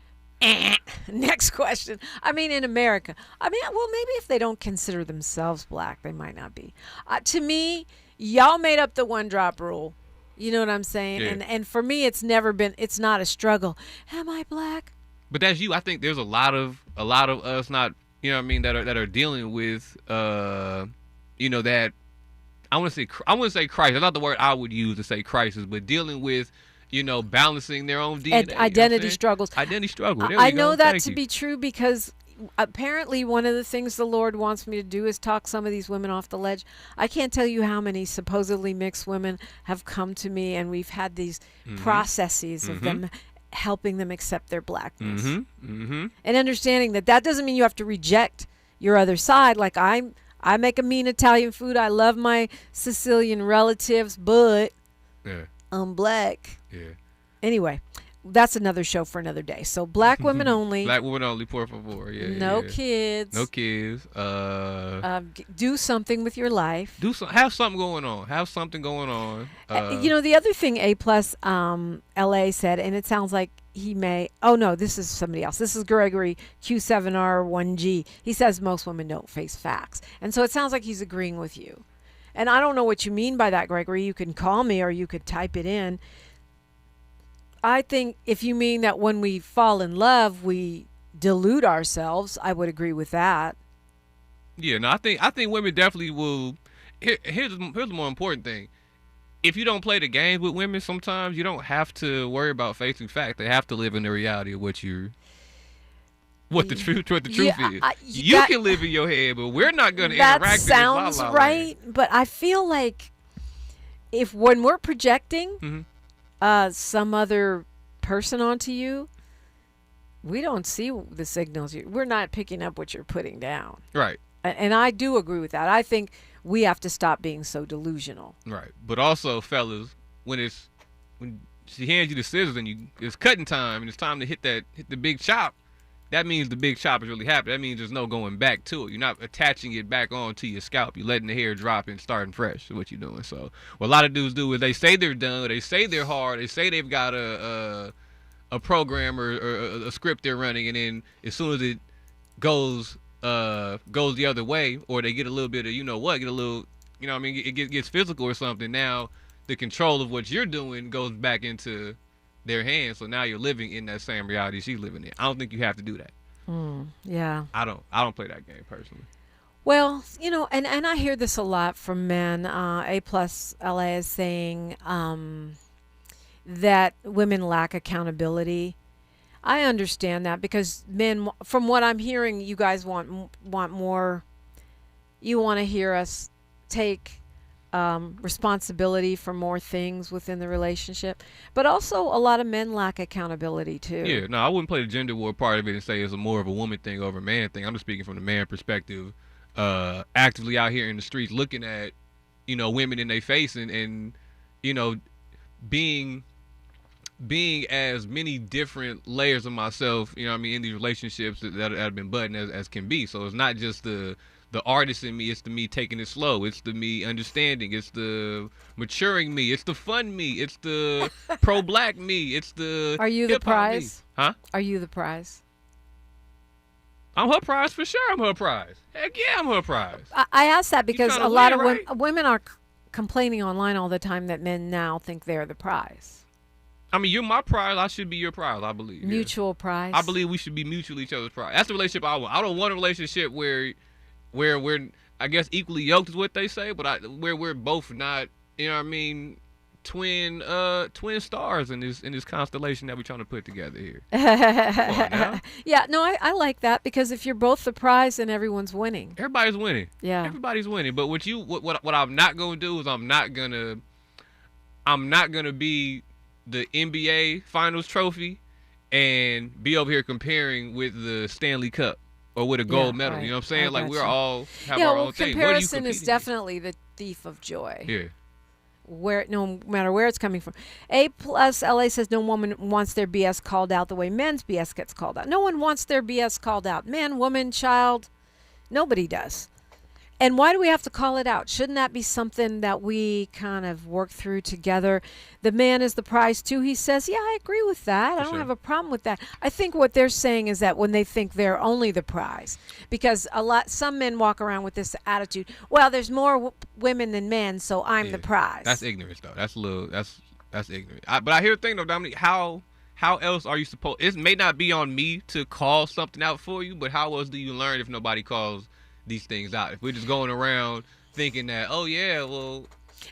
Next question. I mean, in America. I mean, well, maybe if they don't consider themselves black, they might not be. To me, y'all made up the one drop rule. You know what I'm saying? Yeah. And for me, it's not a struggle. Am I black? But that's you. I think there's a lot of us not, you know what I mean, that are dealing with, you know, that I want to say crisis. That's not the word I would use to say crisis, but dealing with, you know, balancing their own DNA. Identity struggles. Identity struggle. There I we go. know that Thank to you. be true because apparently one of the things the Lord wants me to do is talk some of these women off the ledge. I can't tell you how many supposedly mixed women have come to me, and we've had these processes of them helping them accept their blackness. And understanding that that doesn't mean you have to reject your other side. Like I make a mean Italian food. I love my Sicilian relatives, but I'm black. Yeah. Anyway, that's another show for another day. So black women only. Black women only, por favor. Yeah. No yeah. kids. No kids. Do something with your life. Have something going on. Have something going on. You know, the other thing A+ LA said, and it sounds like he may. Oh no, this is somebody else. This is Gregory Q7R1G. He says most women don't face facts, and so it sounds like he's agreeing with you. And I don't know what you mean by that, Gregory. You can call me or you could type it in. I think if you mean that when we fall in love, we delude ourselves, I would agree with that. Yeah, no, I think women definitely will. Here's the more important thing. If you don't play the game with women, sometimes you don't have to worry about facing fact. They have to live in the reality of what the truth is. You can live in your head, but we're not going to interact. That sounds right, but I feel like when we're projecting some other person onto you, we don't see the signals. We're not picking up what you're putting down. Right. And I do agree with that. I think we have to stop being so delusional. Right. But also, fellas, when she hands you the scissors and it's cutting time and it's time to hit the big chop, that means the big chop is really happening. That means there's no going back to it. You're not attaching it back onto your scalp. You're letting the hair drop and starting fresh. Is what you're doing. So what a lot of dudes do is they say they're done. They say they're hard. They say they've got a program or a script they're running, and then as soon as it goes the other way, or they get a little bit of get a little, you know what I mean, it gets physical or something. Now the control of what you're doing goes back into their hands, so now you're living in that same reality she's living in. I don't think you have to do that. Yeah. I don't play that game personally. Well, you know, and I hear this a lot from men. A+ LA is saying that women lack accountability. I understand that because men, from what I'm hearing, you guys want more. You want to hear us take responsibility for more things within the relationship, but also a lot of men lack accountability too. Yeah, no, I wouldn't play the gender war part of it and say it's more of a woman thing over a man thing. I'm just speaking from the man perspective, actively out here in the streets looking at, women in their face and being as many different layers of myself, in these relationships that have been buttoned as can be. So it's not just the artist in me, it's the me taking it slow, it's the me understanding, it's the maturing me, it's the fun me, it's the pro-black me, it's the Are you the prize? Me. Huh? Are you the prize? I'm her prize for sure. I'm her prize. Heck yeah, I'm her prize. I ask that because a lot of women are complaining online all the time that men now think they're the prize. I mean, you're my prize. I should be your prize, I believe. Mutual prize. I believe we should be mutually each other's prize. That's the relationship I want. I don't want a relationship where we're, I guess, equally yoked is what they say, but where we're both not, twin stars in this constellation that we're trying to put together here. Yeah, no, I like that because if you're both the prize, then everyone's winning. Everybody's winning. Yeah, everybody's winning. But what I'm not gonna do is I'm not gonna be the NBA Finals trophy and be over here comparing with the Stanley Cup or with a gold medal. Right. You know what I'm saying? Like, we're all have our own thing. Comparison is definitely the thief of joy. Yeah. No matter where it's coming from. A+ LA says no woman wants their BS called out the way men's BS gets called out. No one wants their BS called out. Man, woman, child, nobody does. And why do we have to call it out? Shouldn't that be something that we kind of work through together? The man is the prize too. He says, yeah, I agree with that. I don't have a problem with that. I think what they're saying is that when they think they're only the prize, because some men walk around with this attitude, well, there's more women than men, so I'm the prize. That's ignorance, though. That's ignorant. But I hear the thing, though, Dominique, how else are you supposed, it may not be on me to call something out for you, but how else do you learn if nobody calls these things out? If we're just going around thinking that, oh yeah, well.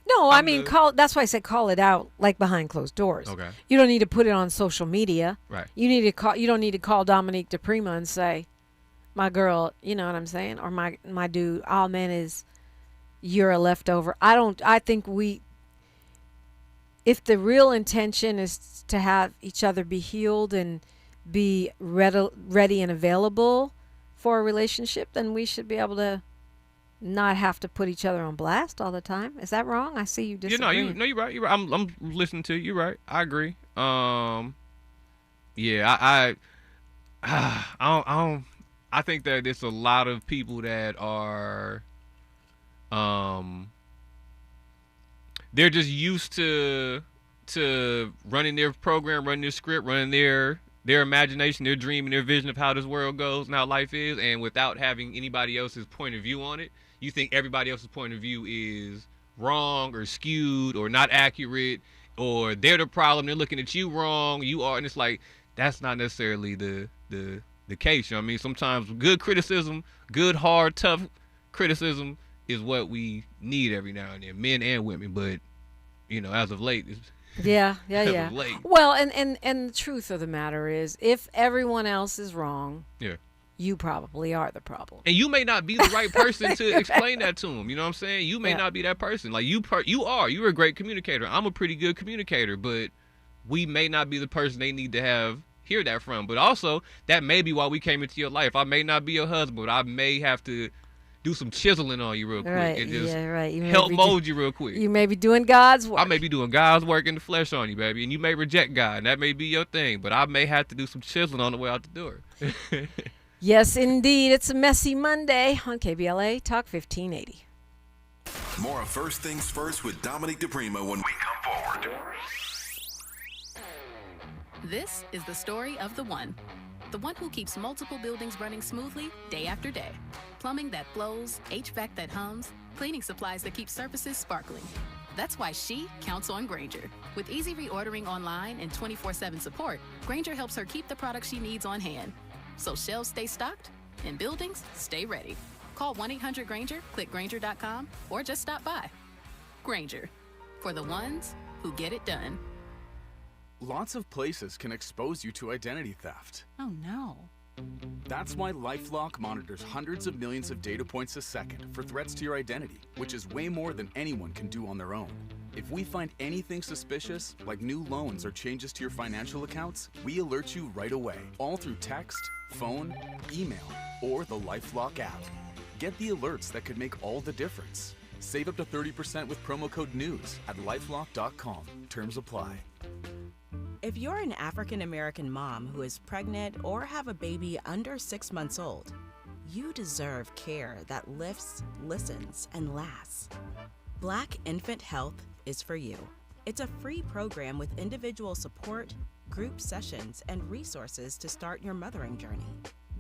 No, I mean, that's why I said call it out, like behind closed doors. Okay. You don't need to put it on social media. Right. You don't need to call Dominique DePrima and say, my girl, you know what I'm saying? Or my dude, all men is, you're a leftover. I think if the real intention is to have each other be healed and be ready and available for a relationship, then we should be able to not have to put each other on blast all the time. Is that wrong? I see you disagreeing. You're right. You're right. I'm listening to you. You're right. I agree. Yeah, I think that there's a lot of people that are, they're just used to running their program, running their script, running their imagination, their dream, and their vision of how this world goes and how life is, and without having anybody else's point of view on it, you think everybody else's point of view is wrong or skewed or not accurate, or they're the problem, they're looking at you wrong, you are, and it's like, that's not necessarily the case. You know what I mean? Sometimes good criticism, good, hard, tough criticism is what we need every now and then, men and women, but, as of late, Yeah. late. Well, and the truth of the matter is, if everyone else is wrong, you probably are the problem. And you may not be the right person to explain that to them. You know what I'm saying? You may not be that person. Like you're a great communicator. I'm a pretty good communicator, but we may not be the person they need to hear that from. But also, that may be why we came into your life. I may not be your husband, but I may have to do some chiseling on you real quick and just help mold you real quick. You may be doing God's work. I may be doing God's work in the flesh on you, baby, and you may reject God, and that may be your thing, but I may have to do some chiseling on the way out the door. Yes, indeed. It's a messy Monday on KBLA Talk 1580. More of First Things First with Dominique DePrima when we come forward. This is the story of the one who keeps multiple buildings running smoothly day after day. Plumbing that flows, HVAC that hums, cleaning supplies that keep surfaces sparkling. That's why she counts on Grainger. With easy reordering online and 24/7 support, Grainger helps her keep the products she needs on hand. So shelves stay stocked and buildings stay ready. Call 1-800-GRAINGER, click Grainger.com, or just stop by. Grainger, for the ones who get it done. Lots of places can expose you to identity theft. Oh no. That's why LifeLock monitors hundreds of millions of data points a second for threats to your identity, which is way more than anyone can do on their own. If we find anything suspicious, like new loans or changes to your financial accounts, we alert you right away, all through text, phone, email, or the LifeLock app. Get the alerts that could make all the difference. Save up to 30% with promo code NEWS at lifelock.com. Terms apply. If you're an African American mom who is pregnant or have a baby under 6 months old, you deserve care that lifts, listens, and lasts. Black Infant Health is for you. It's a free program with individual support, group sessions, and resources to start your mothering journey.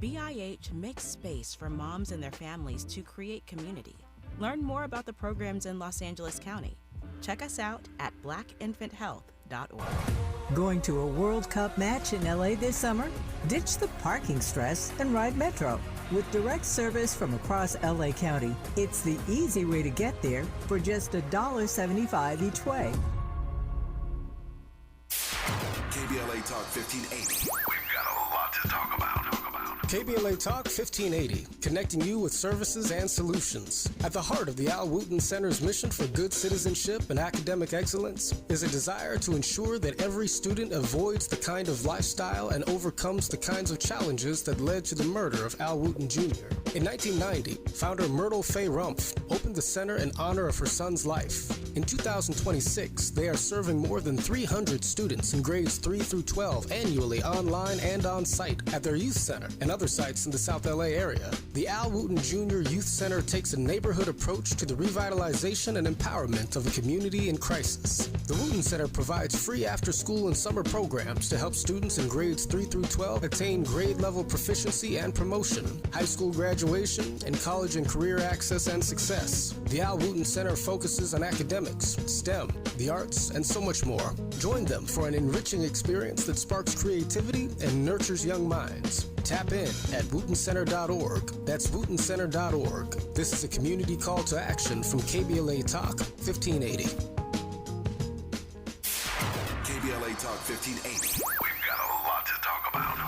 BIH makes space for moms and their families to create community. Learn more about the programs in Los Angeles County. Check us out at blackinfanthealth.org. Going to a World Cup match in LA this summer? Ditch the parking stress and ride Metro. With direct service from across LA County, it's the easy way to get there for just $1.75 each way. KBLA Talk 1580. We've got a lot to talk about. KBLA Talk 1580, connecting you with services and solutions. At the heart of the Al Wooten Center's mission for good citizenship and academic excellence is a desire to ensure that every student avoids the kind of lifestyle and overcomes the kinds of challenges that led to the murder of Al Wooten Jr. In 1990, founder Myrtle Faye Rumpf opened the center in honor of her son's life. In 2026, they are serving more than 300 students in grades 3 through 12 annually online and on site at their youth center and other other sites in the South LA area, the Al Wooten Jr. Youth Center takes a neighborhood approach to the revitalization and empowerment of a community in crisis. The Wooten Center provides free after-school and summer programs to help students in grades 3 through 12 attain grade-level proficiency and promotion, high school graduation, and college and career access and success. The Al Wooten Center focuses on academics, STEM, the arts, and so much more. Join them for an enriching experience that sparks creativity and nurtures young minds. Tap in at wootencenter.org. That's wootencenter.org. This is a community call to action from KBLA Talk 1580. KBLA Talk 1580. We've got a lot to talk about.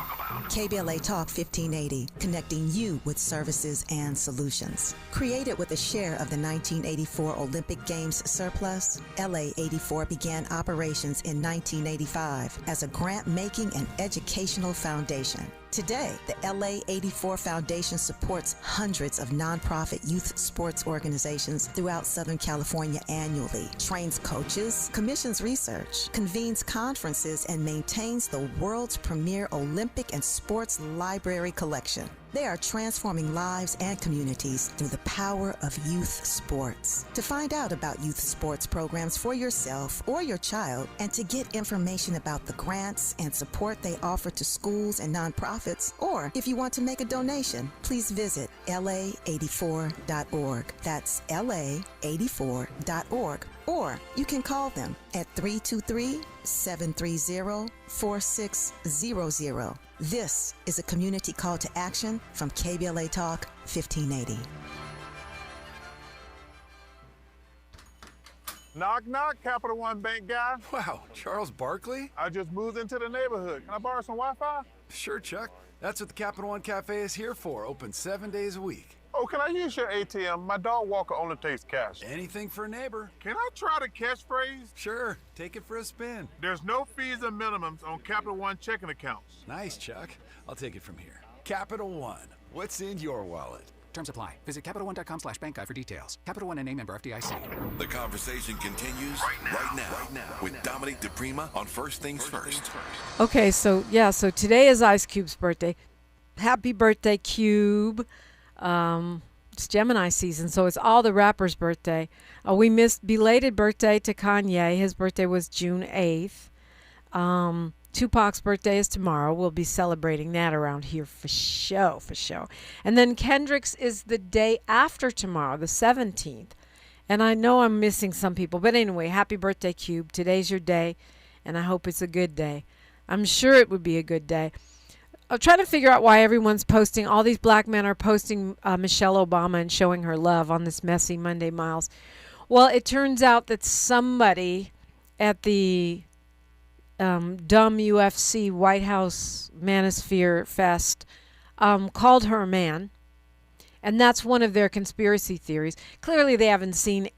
KBLA Talk 1580, connecting you with services and solutions. Created with a share of the 1984 Olympic Games surplus, LA 84 began operations in 1985 as a grant-making and educational foundation. Today, the LA 84 Foundation supports hundreds of nonprofit youth sports organizations throughout Southern California annually, trains coaches, commissions research, convenes conferences, and maintains the world's premier Olympic and sports library collection. They are transforming lives and communities through the power of youth sports. To find out about youth sports programs for yourself or your child, and to get information about the grants and support they offer to schools and nonprofits, or if you want to make a donation, please visit la84.org. That's la84.org. Or you can call them at 323-730-4600. This is a community call to action from KBLA Talk 1580. Knock, knock, Capital One Bank guy. Wow, Charles Barkley? I just moved into the neighborhood. Can I borrow some Wi-Fi? Sure, Chuck. That's what the Capital One Cafe is here for, open 7 days a week. Oh, can I use your ATM? My dog walker only takes cash. Anything for a neighbor. Can I try the catchphrase? Sure, take it for a spin. There's no fees and minimums on Capital One checking accounts. Nice, Chuck. I'll take it from here. Capital One. What's in your wallet? Terms apply. Visit CapitalOne.com/bankguide for details. Capital One and a member FDIC. The conversation continues right now with Dominique DePrima on First Things First. Okay, so today is Ice Cube's birthday. Happy birthday, Cube. It's Gemini season, so it's all the rappers' birthday. We missed belated birthday to Kanye. His birthday was June 8th. Tupac's birthday is tomorrow. We'll be celebrating that around here for show. And then Kendrick's is the day after tomorrow, the 17th. And I know I'm missing some people, but anyway, happy birthday, Cube. Today's your day, and I hope it's a good day. I'm sure it would be a good day. I'm trying to figure out why everyone's posting, all these black men are posting Michelle Obama and showing her love on this messy Monday, Miles. Well, it turns out that somebody at the dumb UFC White House Manosphere Fest called her a man, and that's one of their conspiracy theories. Clearly, they haven't seen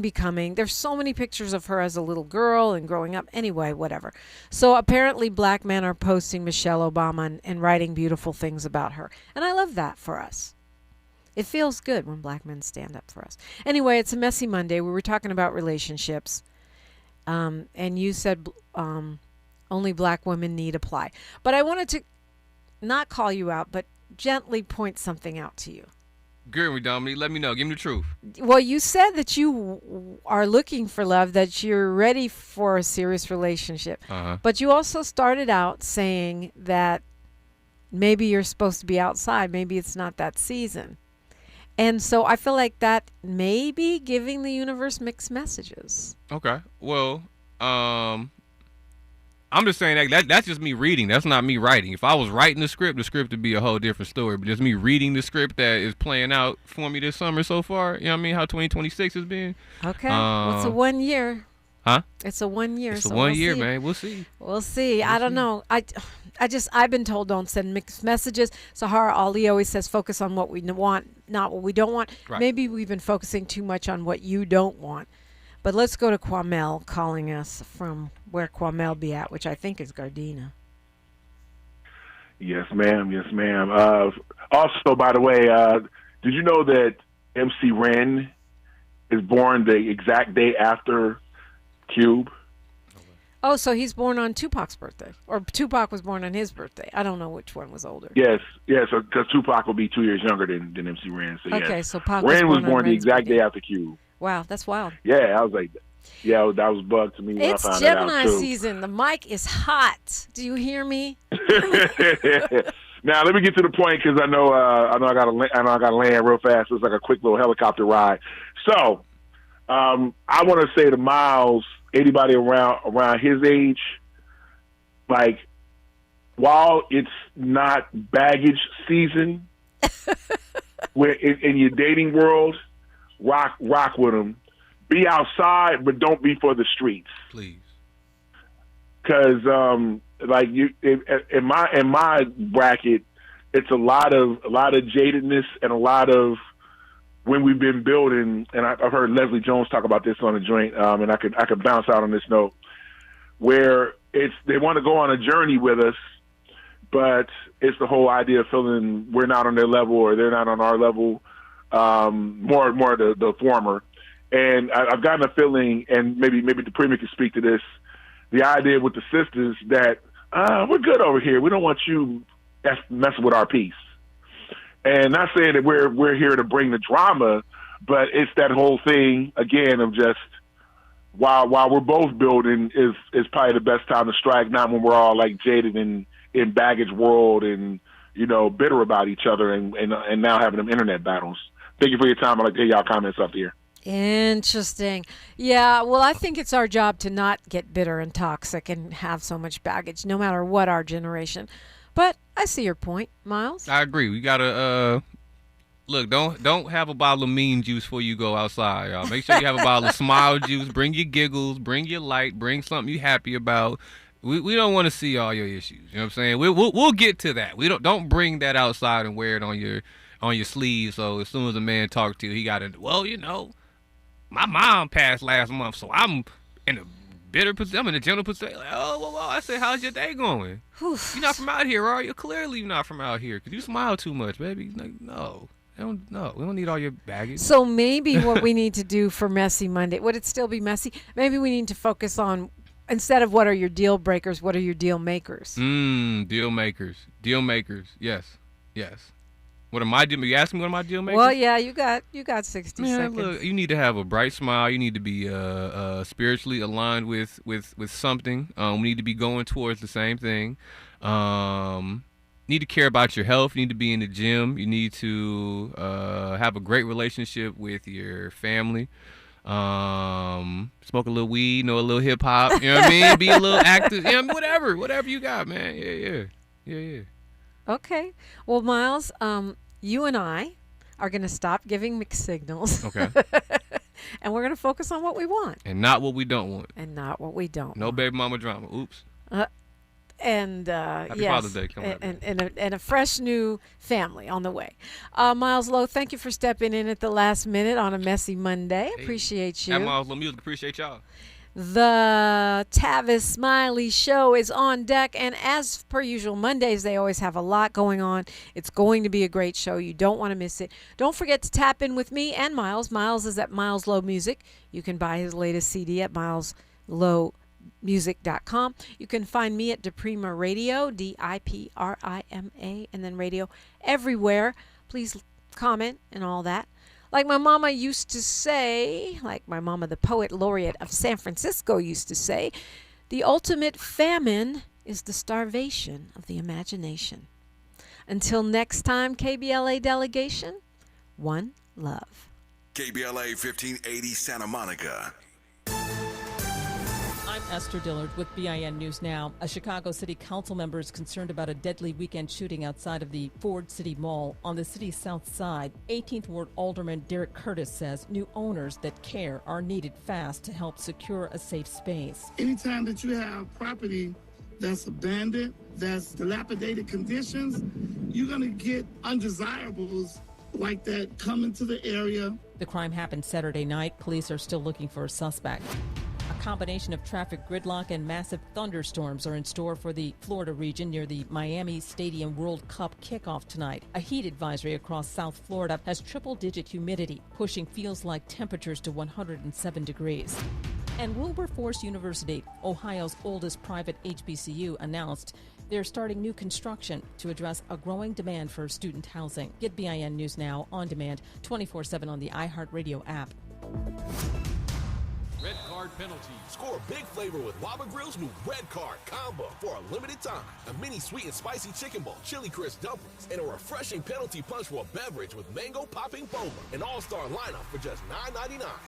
Becoming. There's so many pictures of her as a little girl and growing up. Anyway, whatever. So apparently black men are posting Michelle Obama and writing beautiful things about her. And I love that for us. It feels good when black men stand up for us. Anyway, it's a messy Monday. We were talking about relationships. And you said only black women need apply. But I wanted to not call you out, but gently point something out to you. Agree with Dominique. Let me know. Give me the truth. Well, you said that you are looking for love, that you're ready for a serious relationship. Uh-huh. But you also started out saying that maybe you're supposed to be outside. Maybe it's not that season. And so I feel like that may be giving the universe mixed messages. Okay. Well, I'm just saying that's just me reading. That's not me writing. If I was writing the script would be a whole different story. But just me reading the script that is playing out for me this summer so far. You know what I mean? How 2026 has been. Okay. Well, it's a 1 year. Huh? It's a 1 year. It's a 1 year, man. We'll see. We'll see. I don't know. I've been told don't send mixed messages. Sahara Ali always says focus on what we want, not what we don't want. Right. Maybe we've been focusing too much on what you don't want. But let's go to Kwamel calling us from where Kwamel be at, which I think is Gardena. Yes, ma'am. Yes, ma'am. Also, by the way, did you know that MC Ren is born the exact day after Cube? Oh, so he's born on Tupac's birthday, or Tupac was born on his birthday. I don't know which one was older. Yes, so because Tupac will be 2 years younger than MC Ren. So okay, yes. so Pac Ren was on born the Ren's exact birthday. day after Cube. Wow, that's wild. Yeah, I was like, that was bug to me when It's I found that out Gemini too. season. The mic is hot. Do you hear me? Now let me get to the point because I know I got to land real fast. It's like a quick little helicopter ride. So I want to say to Miles, anybody around his age, like while it's not baggage season, where in your dating world, rock with them. Be outside, but don't be for the streets. Please. Because like you in my bracket, it's a lot of jadedness and a lot of when we've been building. And I've heard Leslie Jones talk about this on the joint, and I could bounce out on this note where they want to go on a journey with us, but it's the whole idea of feeling we're not on their level or they're not on our level. More the former. And I've gotten a feeling, and maybe the Premier can speak to this, the idea with the sisters that we're good over here. We don't want you messing with our peace. And not saying that we're here to bring the drama, but it's that whole thing again of just while we're both building is probably the best time to strike, not when we're all like jaded in baggage world and bitter about each other and now having them internet battles. Thank you for your time. I'd like to hear y'all comments up here. Interesting. Yeah, well, I think it's our job to not get bitter and toxic and have so much baggage, no matter what our generation. But I see your point, Miles. I agree. We gotta look. Don't have a bottle of mean juice before you go outside, y'all. Make sure you have a bottle of smile juice. Bring your giggles. Bring your light. Bring something you happy about. We don't want to see all your issues. You know what I'm saying? We'll get to that. We don't bring that outside and wear it on your sleeve. So as soon as a man talks to you, he got to my mom passed last month, so I'm in a bitter position. I'm in a general position. Like, I said, how's your day going? You're not from out here, are you? Clearly you're not from out here because you smile too much, baby. Like, no. We don't need all your baggage. So maybe what we need to do for Messy Monday, would it still be messy? Maybe we need to focus on, instead of what are your deal breakers, what are your deal makers? Deal makers. Deal makers. Yes. What am I doing? You asked me what am I deal makers? Well, yeah, you got 60 Man, seconds. look, you need to have a bright smile. You need to be spiritually aligned with something. We need to be going towards the same thing. Need to care about your health. You need to be in the gym. You need to have a great relationship with your family. Smoke a little weed, a little hip hop. You know what I mean? Be a little active. Whatever you got, man. Yeah. Okay. Well, Miles, you and I are going to stop giving mixed signals. Okay. And we're going to focus on what we want. And not what we don't want. No baby mama drama. Oops. Happy Father's Day coming up. And a fresh new family on the way. Miles Lowe, thank you for stepping in at the last minute on a messy Monday. Appreciate you. At Miles Lowe Music, appreciate y'all. The Tavis Smiley Show is on deck, and as per usual, Mondays, they always have a lot going on. It's going to be a great show. You don't want to miss it. Don't forget to tap in with me and Miles. Miles is at Miles Lowe Music. You can buy his latest CD at mileslowemusic.com. You can find me at Diprima Radio, DIPRIMA, and then radio everywhere. Please comment and all that. Like my mama used to say, like my mama, the poet laureate of San Francisco, used to say, the ultimate famine is the starvation of the imagination. Until next time, KBLA delegation, one love. KBLA 1580 Santa Monica. I'm Esther Dillard with BIN News Now. A Chicago City Council member is concerned about a deadly weekend shooting outside of the Ford City Mall on the city's south side. 18th Ward Alderman Derek Curtis says new owners that care are needed fast to help secure a safe space. Anytime that you have property that's abandoned, that's dilapidated conditions, you're going to get undesirables like that come into the area. The crime happened Saturday night. Police are still looking for a suspect. A combination of traffic gridlock and massive thunderstorms are in store for the Florida region near the Miami Stadium World Cup kickoff tonight. A heat advisory across South Florida has triple-digit humidity, pushing feels-like temperatures to 107 degrees. And Wilberforce University, Ohio's oldest private HBCU, announced they're starting new construction to address a growing demand for student housing. Get BIN News Now on demand 24/7 on the iHeartRadio app. Red card penalty. Score big flavor with Waba Grill's new Red Card Combo for a limited time. A mini sweet and spicy chicken bowl, chili crisp dumplings, and a refreshing penalty punch for a beverage with mango popping boba. An all-star lineup for just $9.99.